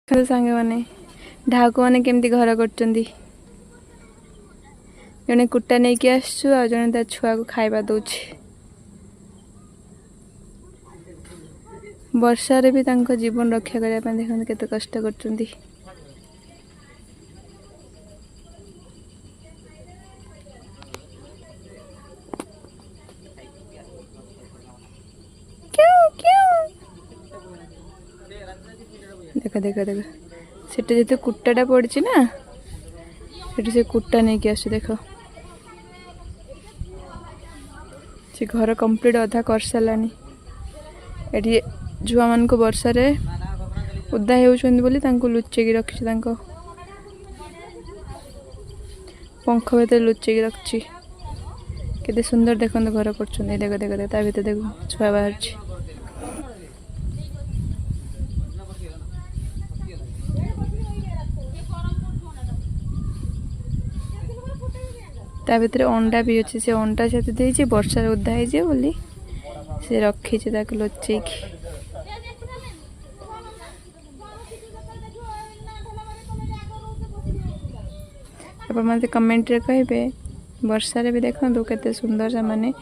सांग मैंने ढाक मैंने केमती घर कर जड़े कुटा नहीं कि आसु आ जड़े ता छुआ को खाइबा दौच वर्षारे भी तांको जीवन रक्षा करने देखते केते कष्ट कर देख देख देख सेटे जिते कुटाटा पड़ी ना से कुटा नहीं कि आस देख से घर कंप्लीट अधा कर सारानी ये छुआ मान को वर्षा उदा हो लुचेक रखी पंख भर लुचेक रखी केते सुंदर देखते घर कर देख देख देख ता भर देख छुआ बाहर ता भर अंडा भी अच्छे से अंडा से वर्षा उदा हो बोली से रखी लुचेक मत कमेंट रे कहे वर्षा भी देखो केते सुंदर से माने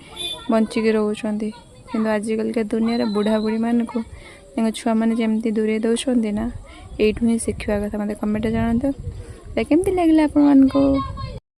बंचिक रोचंती किंतु आजिकल के दुनिया बुढ़ा बुढ़ी मान को छुआ मैंने जमती दूरे दौरान ना यू ही शिखा कथा मत कमेंट जानते केमती लगे आपण मान को।